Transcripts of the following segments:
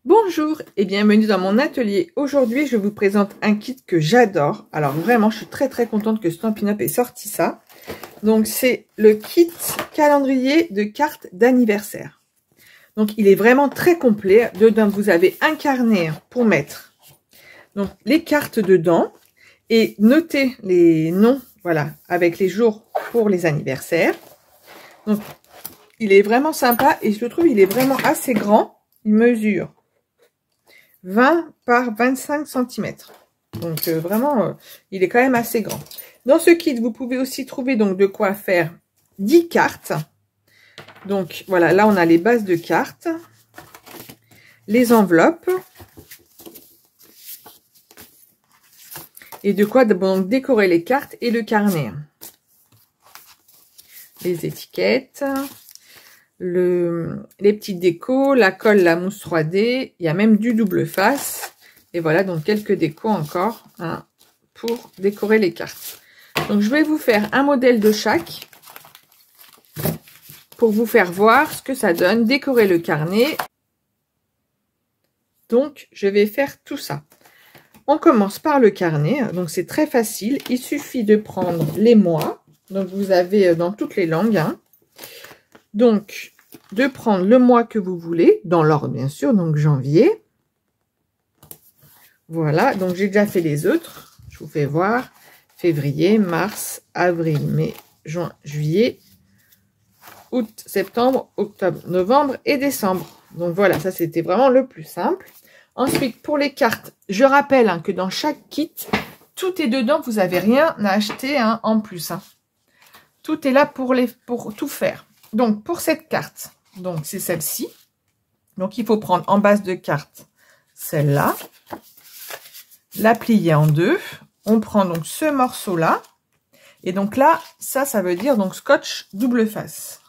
Bonjour et bienvenue dans mon atelier. Aujourd'hui, je vous présente un kit que j'adore. Alors vraiment, je suis très contente que Stampin' Up ait sorti ça. Donc, c'est le kit calendrier de cartes d'anniversaire. Donc, il est vraiment très complet. Dedans, vous avez un carnet pour mettre donc les cartes dedans et noter les noms, voilà, avec les jours pour les anniversaires. Donc, il est vraiment sympa et je trouve il est vraiment assez grand. Il mesure 20 par 25 cm. Donc vraiment, il est quand même assez grand. Dans ce kit, vous pouvez aussi trouver donc de quoi faire 10 cartes. Donc voilà, là on a les bases de cartes, les enveloppes et de quoi donc décorer les cartes et le carnet. Les étiquettes, les petites décos, la colle, la mousse 3D, il y a même du double face. Et voilà, donc quelques décos encore hein, pour décorer les cartes. Donc je vais vous faire un modèle de chaque pour vous faire voir ce que ça donne, décorer le carnet. Donc je vais faire tout ça. On commence par le carnet, donc c'est très facile. Il suffit de prendre les mois, donc vous avez dans toutes les langues. Hein. Donc de prendre le mois que vous voulez, dans l'ordre bien sûr, donc janvier. Voilà, donc j'ai déjà fait les autres. Je vous fais voir. Février, mars, avril, mai, juin, juillet, août, septembre, octobre, novembre et décembre. Donc voilà, ça c'était vraiment le plus simple. Ensuite, pour les cartes, je rappelle hein, que dans chaque kit, tout est dedans. Vous n'avez rien à acheter hein, en plus. Hein. Tout est là pour tout faire. Donc pour cette carte, donc c'est celle-ci. Donc il faut prendre en base de carte celle-là. La plier en deux. On prend donc ce morceau-là. Et donc là, ça veut dire donc scotch double face.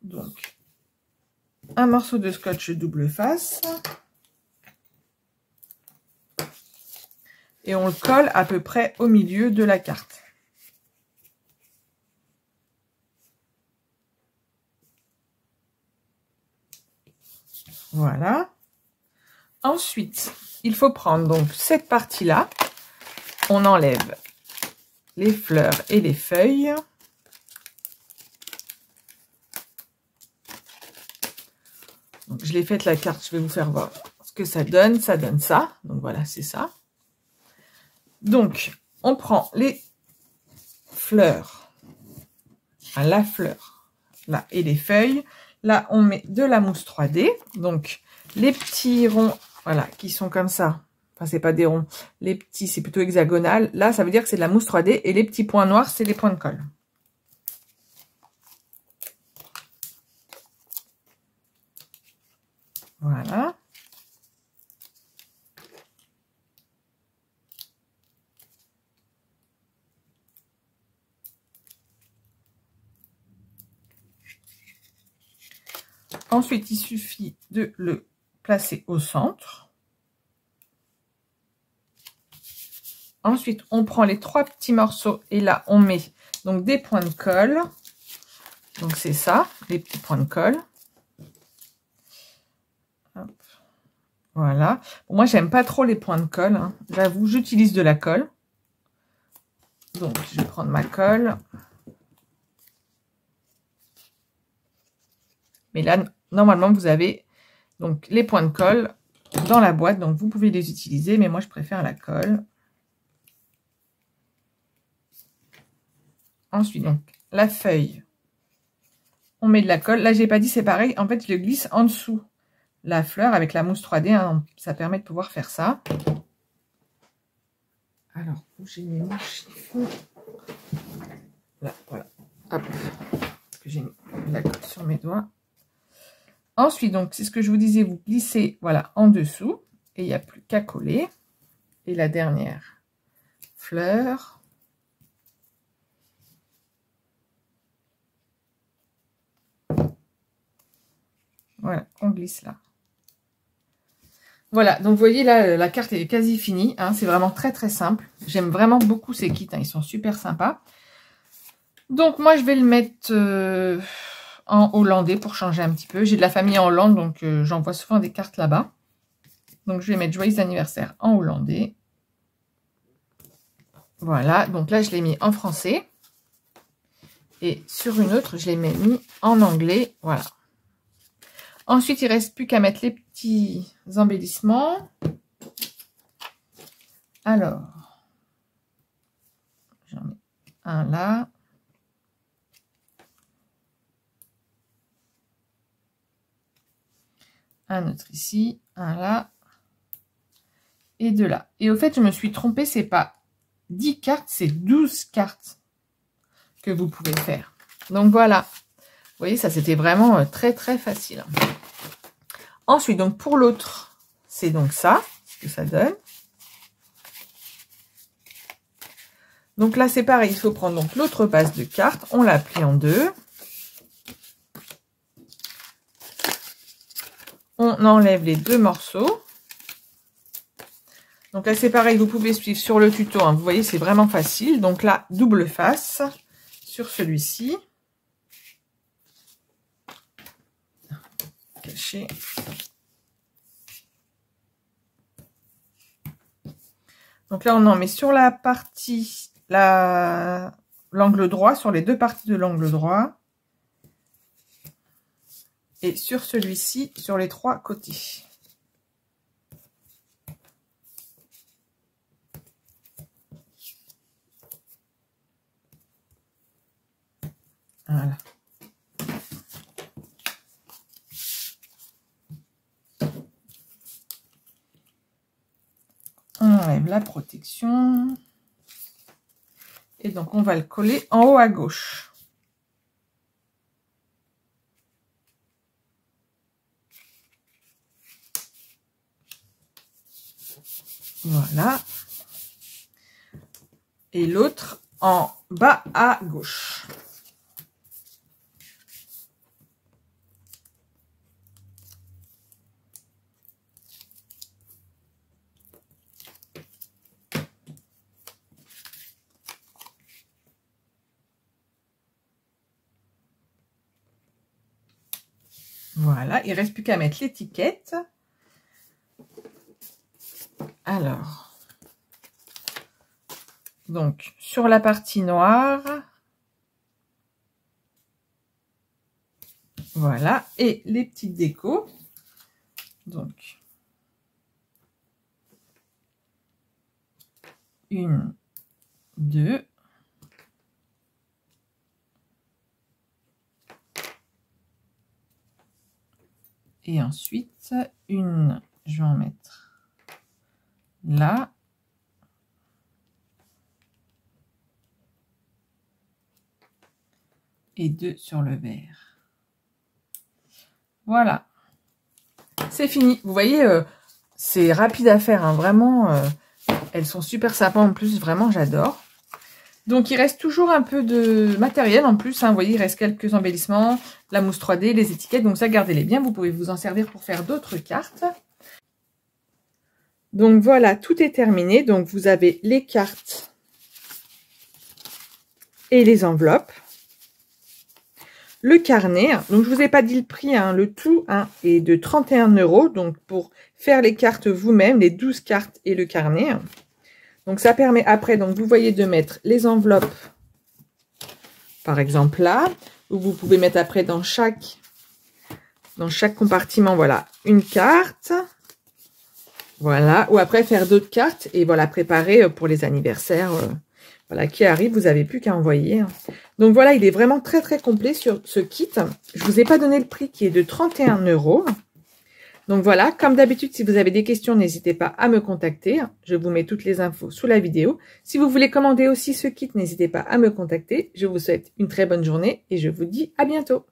Donc, un morceau de scotch double face. Et on le colle à peu près au milieu de la carte. Voilà. Ensuite, il faut prendre donc cette partie-là. On enlève les fleurs et les feuilles. Donc, je l'ai faite la carte, je vais vous faire voir ce que ça donne. Ça donne ça. Donc voilà, c'est ça. Donc, on prend les fleurs, la fleur, là, et les feuilles. Là, on met de la mousse 3D. Donc, les petits ronds, voilà, qui sont comme ça. Enfin, c'est pas des ronds. Les petits, c'est plutôt hexagonal. Là, ça veut dire que c'est de la mousse 3D. Et les petits points noirs, c'est les points de colle. Voilà. Ensuite, il suffit de le placer au centre. Ensuite, on prend les trois petits morceaux et là, on met donc des points de colle. Donc, c'est ça, les petits points de colle. Hop. Voilà. Bon, moi, j'aime pas trop les points de colle. Hein. J'avoue, j'utilise de la colle. Donc, je vais prendre ma colle. Mais là, normalement, vous avez donc les points de colle dans la boîte. Donc, vous pouvez les utiliser, mais moi, je préfère la colle. Ensuite, donc, la feuille. On met de la colle. Là, j'ai pas dit, c'est pareil. En fait, je le glisse en dessous la fleur avec la mousse 3D. Hein, ça permet de pouvoir faire ça. Alors, où j'ai mis mon chiffon? Là, voilà. Hop. Parce que j'ai mis la colle sur mes doigts. Ensuite, donc, c'est ce que je vous disais, vous glissez, voilà, en dessous. Et il n'y a plus qu'à coller. Et la dernière fleur. Voilà, on glisse là. Voilà, donc vous voyez là, la carte est quasi finie. Hein, c'est vraiment très simple. J'aime vraiment beaucoup ces kits, hein, ils sont super sympas. Donc moi, je vais le mettre en hollandais pour changer un petit peu. J'ai de la famille en Hollande, donc j'envoie souvent des cartes là-bas. Donc, je vais mettre joyeux anniversaire en hollandais. Voilà, donc là, je l'ai mis en français. Et sur une autre, je l'ai mis en anglais. Voilà. Ensuite, il ne reste plus qu'à mettre les petits embellissements. Alors, j'en mets un là. Un autre ici, un là. Et deux là. Et au fait, je me suis trompée, c'est pas 10 cartes, c'est 12 cartes que vous pouvez faire. Donc voilà. Vous voyez, ça c'était vraiment très très facile. Ensuite, donc pour l'autre, c'est donc ça, ce que ça donne. Donc là, c'est pareil, il faut prendre donc l'autre base de cartes, on la plie en deux. On enlève les deux morceaux. Donc là, c'est pareil, vous pouvez suivre sur le tuto, hein. Vous voyez, c'est vraiment facile. Donc là, double face sur celui-ci. Caché. Donc là, on en met sur la partie, l'angle droit, sur les deux parties de l'angle droit. Et sur celui-ci, sur les trois côtés. Voilà. On enlève la protection. Et donc, on va le coller en haut à gauche. Voilà. Et l'autre en bas à gauche. Voilà, il ne reste plus qu'à mettre l'étiquette. Alors, donc, sur la partie noire, voilà, et les petites décos. Donc, une, deux. Et ensuite, une, je vais en mettre là. Et deux sur le vert. Voilà. C'est fini. Vous voyez, c'est rapide à faire, hein, vraiment. Elles sont super sympas en plus, vraiment, j'adore. Donc, il reste toujours un peu de matériel en plus, hein. Vous voyez, il reste quelques embellissements, la mousse 3D, les étiquettes. Donc, ça, gardez-les bien. Vous pouvez vous en servir pour faire d'autres cartes. Donc, voilà, tout est terminé. Donc, vous avez les cartes et les enveloppes. Le carnet, donc je vous ai pas dit le prix, hein, le tout est de 31 €. Donc, pour faire les cartes vous-même, les 12 cartes et le carnet. Donc, ça permet après, donc vous voyez, de mettre les enveloppes, par exemple là, où vous pouvez mettre après dans chaque compartiment, voilà, une carte. Voilà, ou après faire d'autres cartes et voilà, préparer pour les anniversaires voilà, qui arrivent, vous n'avez plus qu'à envoyer. Donc voilà, il est vraiment très très complet sur ce kit. Je vous ai pas donné le prix qui est de 31 €. Donc voilà, comme d'habitude, si vous avez des questions, n'hésitez pas à me contacter. Je vous mets toutes les infos sous la vidéo. Si vous voulez commander aussi ce kit, n'hésitez pas à me contacter. Je vous souhaite une très bonne journée et je vous dis à bientôt.